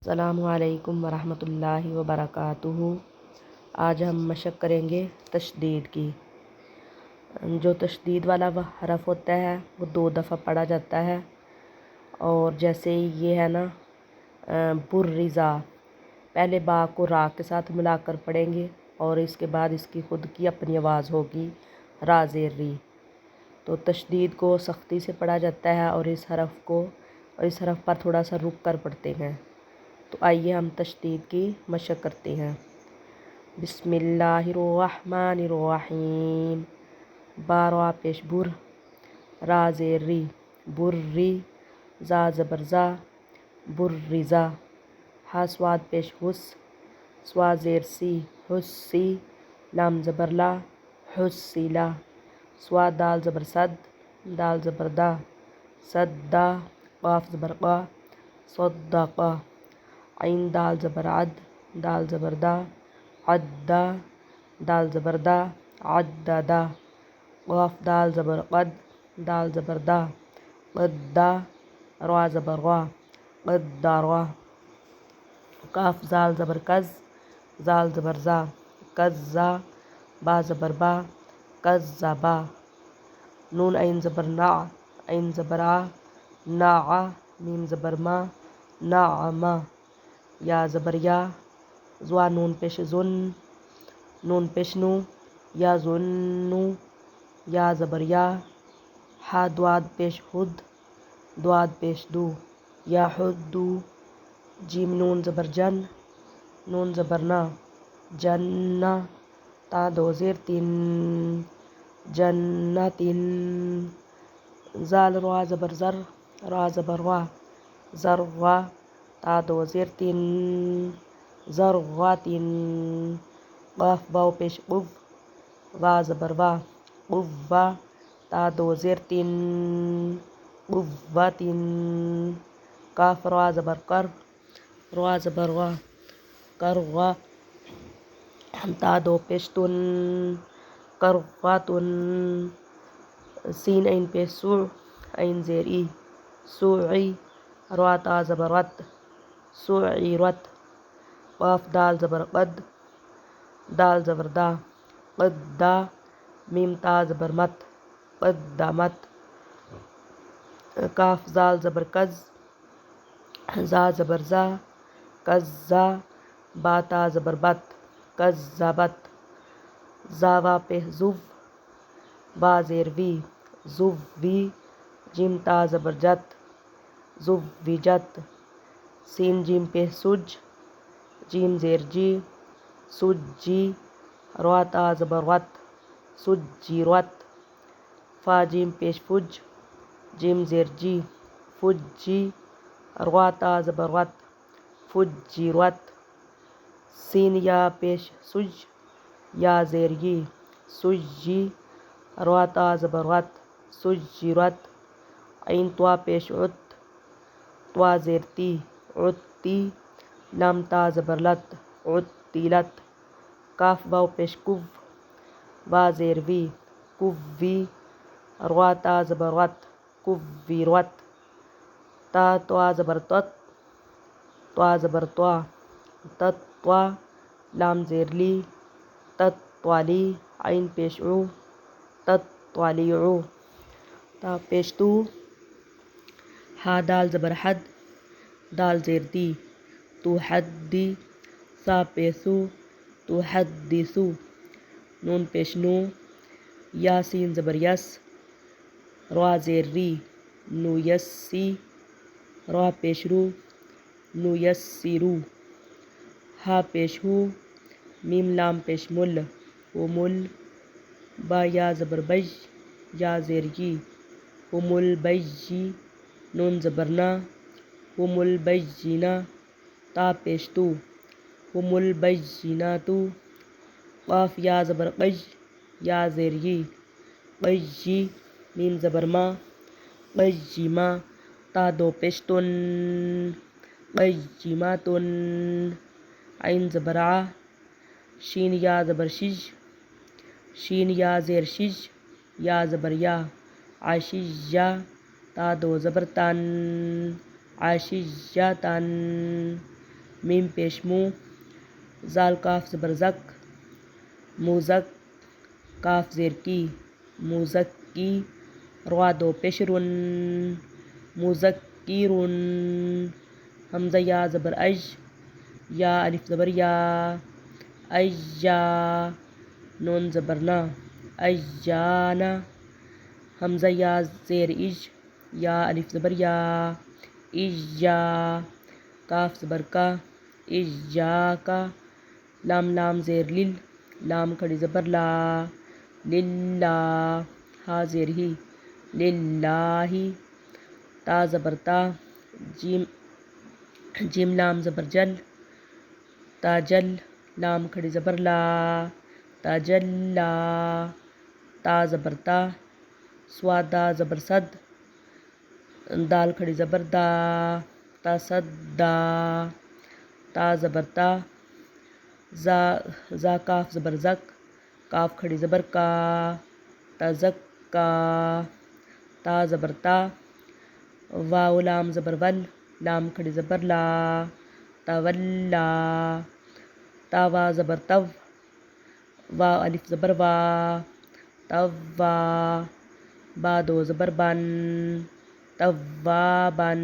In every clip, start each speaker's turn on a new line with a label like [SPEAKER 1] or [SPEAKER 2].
[SPEAKER 1] السلام علیکم ورحمۃ اللہ وبرکاتہ۔ آج ہم مشق کریں گے تشدید کی۔ جو تشدید والا حرف ہوتا ہے وہ 2 دفعہ پڑھا جاتا ہے، اور جیسے یہ ہے نا برزا، پہلے با کو را کے ساتھ ملا کر پڑھیں گے اور اس کے بعد اس کی خود کی اپنی آواز ہوگی را زیر ری۔ تو تشدید کو سختی سے پڑھا جاتا ہے اور اس حرف پر تھوڑا سا رک کر پڑھتے ہیں۔ تو آئیے ہم تشدید کی مشق کرتے ہیں۔ بسم اللہ الرحمن الرحیم۔ با را پیش بر، را زیر ری، بری، زا زبر زا، برزا، ہا سواد پیش حس، سوا زیر سی، حسی، لام زبر لا، حسیلا، سوا دال زبر صد، دال زبر دا، صدا، قاف زبر قا، صدقا، عین دال زبر عد، دال زبر دا، عدا، دال زبر دا، عددا، قاف دال زبر قد، دال زبر دا، قدا، را زبر وا، قداروا، کاف زال زبر کز، زال زبر زا، کزا، با زبر با، کزبا، نون عین زبر نا، عین زبر آ، ناعا، میم زبر ما، ناعما، یا زبر یا، زوا نون پیش زن، نون پیش نو، یا زنو، یا زبر یا، ہا دواد پیش خود، دواد پیش دو، یا حدو، جیم نون زبر جن، نون زبر نا، جنہ، تا دو زیر تین، جنتین، زال روا زبر زر، را زبر وا، زروا، تا دو زیر تین، زرواتین، قاف واو پیش قو، وا زبر وا، قوا، تا دو زیر تین، قوتین، کاف را زبر کر، را زبر وا، کروا، تا دو پیش تن، کرواتن، سین عین پیش سو، عین زیر ای، سوعی، را تا زبر وت، سعیرت، قاف دال زبر قد، دال زبر دا، قدا، میم تا زبر مت، قدمت، کاف زال زبر کز، زا زبر زا، کزا، با تا زبر بت، کزبت، زا وا پیش زو، با زیر وی، زوی، جیم تا زبر جت، زوجت، سین جیم پیش سج، جیم زیر جی، سجی، را تا زبر وت، سجیرت، فا جیم پیش فج، جیم زیر جی، فجی، را تا زبر وت، فجیرت، سین یا پیش سج، یا زیر یی، سجی، را تا زبر وت، سجیرت، عین توا پیش عت، توا زیر تی، عتی، لام تا زبر لت، عتیلت، کاف واو پیش کو، وا زیر وی، کوی، را تا زبر وت، کویرت، تا توا زبر تت، توا زبر توا، تتوا، لام زیر لی، تتوالی، عین پیش عو، تتوالیعو، تا پیش تو، ہا دال زبر حد، دال زیر دی، تو حدی، سا پیش سو، تو حدیثو، نون پیش نو، یا سین زبر یس، را زیر ری، نو یسی، را پیش رو، نو یسیرو، ہا پیش ہو، میم لام پیش مل، مل، با یا زبر بج، یا زیر یی، مل بجی، نون زبر نا، مل بجینا، تا پیش تو، مل بجیناتو، قاف یا زبر قج، یا زیر یی، قجی، میم زبر ما، قجیما، تا دو پیش تن، قجیماتن، عین زبر ع، شین یا زبر شج، شین یا زیر شج، یا زبر یا، عشیجا، تا دو زبر تن، عشیجتن، میم پیش مو، زال کاف زبر زک، موزک، کاف زیر کی، موزکی، روا دو پیش رن، موزکرن، حمزہ یا زبر اج، یا الف زبر یا، اجا، نون زبر نا، اجانا، حمزہ یا زیر اج، یا الف زبر یا، اجا، کاف زبر کا، اجا کا، لام لام زیر لل، لام کھڑی زبر لا، للہ، ہا زیر ہی، للہ، تا زبر تا، جیم جیم لام زبر جل، تاجل، لام کھڑی زبر لا، تاجلا، تا زبر تا، سواد دا زبر صد، دال کھڑی زبر دا، تصدا، تا زبر تا، زا کاف زبر زک، کاف کھڑی زبر کا، تزکا، تا زبر تا، واو لام زبر ول، لام کھڑی زبر لا، تولا، تا وا زبر تو، وا الف زبر وا، توا، با دو زبر بن، توابن،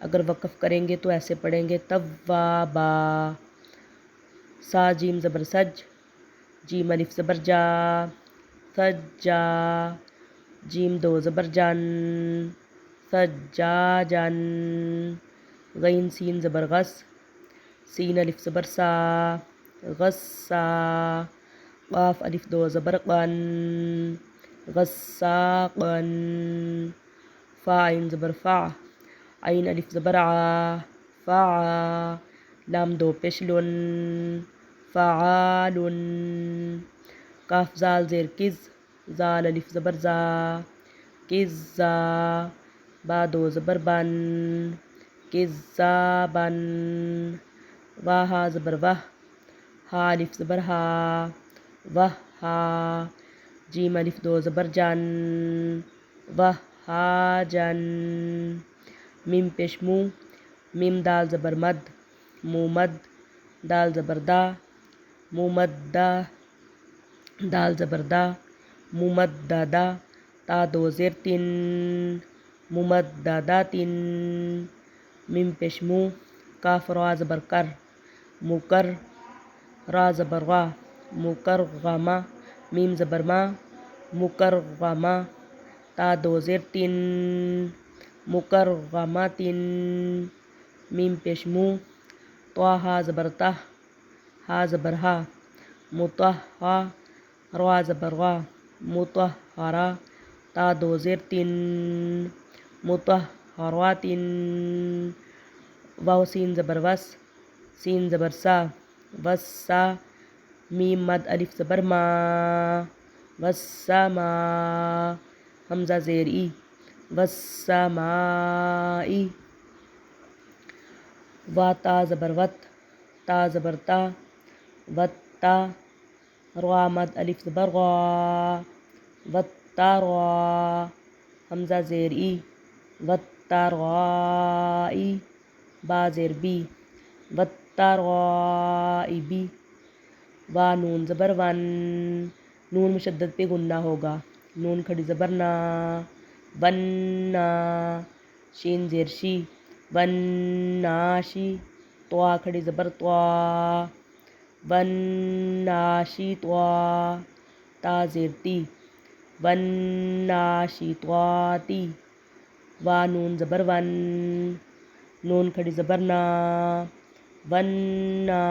[SPEAKER 1] اگر وقف کریں گے تو ایسے پڑھیں گے توابا، سا جیم زبر سج، جیم الف زبر جا، سجا، جیم دو زبر جن، سجاجن، غین سین زبر غس، سین الف زبر سا، غصہ، قاف الف دو زبر قن، غساقن، فا عین زبر فا، عین الف زبر ع، فعا، لام دو پیش لن، فعالن، کاف زال زیر کز، زال الف زبر زا، کزا، با دو زبر بن، کزابن، وا ہا زبر وہ، ہا الف زبر ہا، وہا، جیم الف دو زبر جن، وہاجن، میم پیش مو، میم دال زبر مد، مومد، دال زبر دا، مومدہ، دال زبر دا، مومددہ، تا دو زیر تن، مومدداتن، میم پیش مو، کاف را زبر کر، مکر، را زبر غا، مکرغمہ، میم زبر ما، مکرغمہ، تا دو زیر تن، مکرغمتن، میم پیش مو، طٰہٰ زبر تہ، ہا زبر ہا، مطہٰ، را زبر غا، مطہرہ، تا دو زیر تن، مطہراتن، واو سین زبر وس، سین زبر سا، وسا، میم مد الف زبر ما، وسما، حمزہ زیر ای، وسمائی، وا تا زبر وت، تا زبر تا، وتا، را مد الف زبر غا، وترا، حمزہ زیر ای، وترائی، با زیر بی، وترائبی، وا نون زبر ون، نون مشدد پہ غنہ ہوگا، نون کھڑی زبر نا، ونا، شین زیر شی، وناشی، طوا کھڑی زبر طوا، وناشطوا، تا زیر تی، وناشطواتی، وا نون زبر ون، نون کھڑی زبر نا، ونا،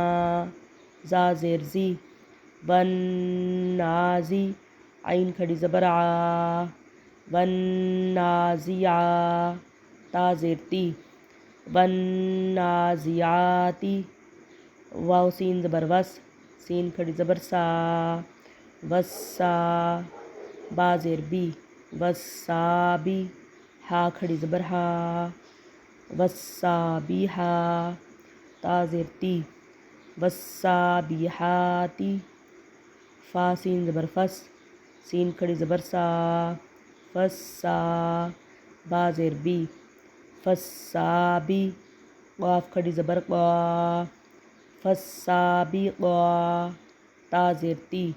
[SPEAKER 1] زا زیر زی، ونازی، عین کھڑی زبر آ، ونازیع، تا زیر تی، ونازیعاتی، واو سین زبر وس، سین کھڑی زبر سا، وسا، با زیر بی، وسابی، ہا کھڑی زبر ہا، وسابیحا، تا زیر تی، وسابیحاتی، فا سین زبر فس، سین کھڑی زبر سا، فسا، با زیر بی، فسابی، قاف کھڑی زبر قا فالسابقا تا زیر تی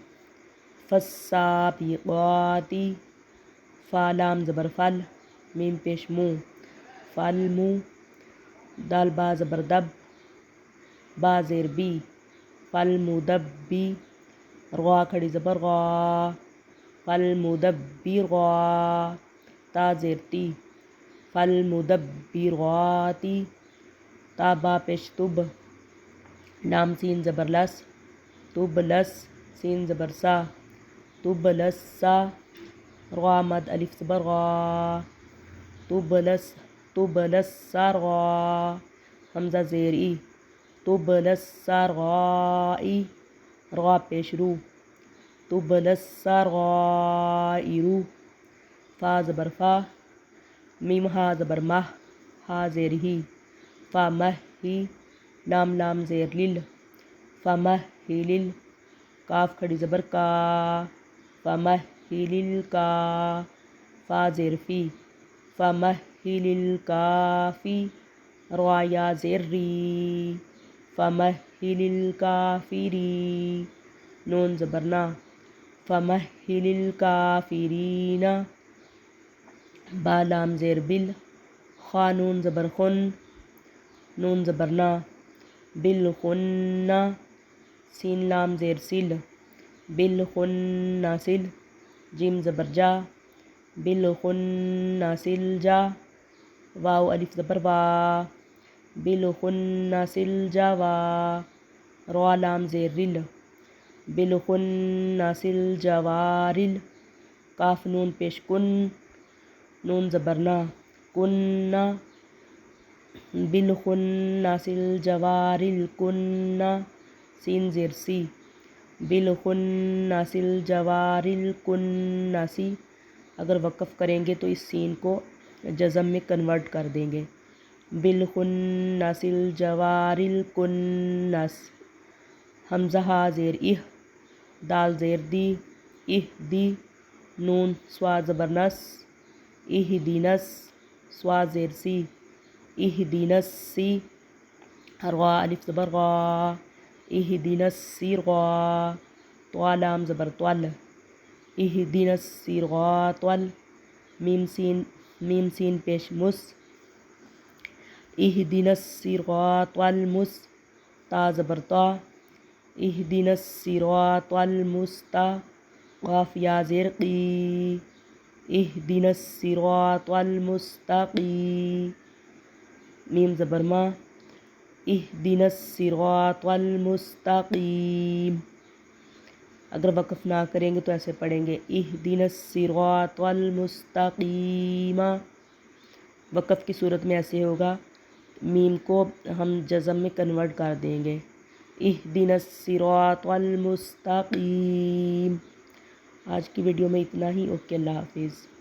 [SPEAKER 1] فالسابقاتی فا لام زبر فل میم پیش مو فالمو دال با زبر دب با زیر بی فالمدبی رغا کھڑی زبر غا فالمدبرغا تا زیر تی فالمدبراتی تا با پیش تب لام سین زبر لس تب لس سین زبر سا تب لسا رغا مد الف زبر غا تب لسارغا حمزہ زیر ای تب لسارغائی رغا پیش رو تب لسارغائرو فا زبر فا میم ہا زبر مہ ہا زیر ہی فا مہ ہی لام لام زیر لل فمہ ہی لل کاف کھڑی زبر کا فمہ ہی لل کا فا زیر فی فمہ ہی لل کافی رغا یا زیر ری فمہ ہی لل کافری نون زبر نا فمہ ہی لل کافرین با لام زیر بل خا نون زبر خن نون زبر نا بالخن سین لام زیر سل بالخن سل جیم زبر جا بالخن سل جا واو الف زبر وا بالخن سل جا وا روا لام زیر رل بالخن سل جوارل کاف نون پیش کن نون زبر نا کن بالخن سل جوارل کن سین زیر سی بالخن سل جوارل کن سی اگر وقف کریں گے تو اس سین کو جزم میں کنورٹ کر دیں گے بالخن سل جوارل کنس حمزہ ہا زیر دال زیر دی دی نون سوا زبر نس دینس سوا زیر سی دینس سی رغا الف زبر غا دینس سیرغا طوا لام زبر طول دینس سیرغا طول میم سین پیش مس دینس سیرغا طول مس تا زبر طا دینس سیرغا طول مستا قاف یا زیر قی دینس سیرغا طول مستقی میم زبر ما دینس سیرغا طول مستقیم اگر وقف نہ کریں گے تو ایسے پڑھیں گے دینس سیرغا طول مستقیم وقف کی صورت میں ایسے ہوگا میم کو ہم جزم میں کنورٹ کر دیں گے اہدنا الصراط المستقیم۔ آج کی ویڈیو میں اتنا ہی۔ اوکے، اللہ حافظ۔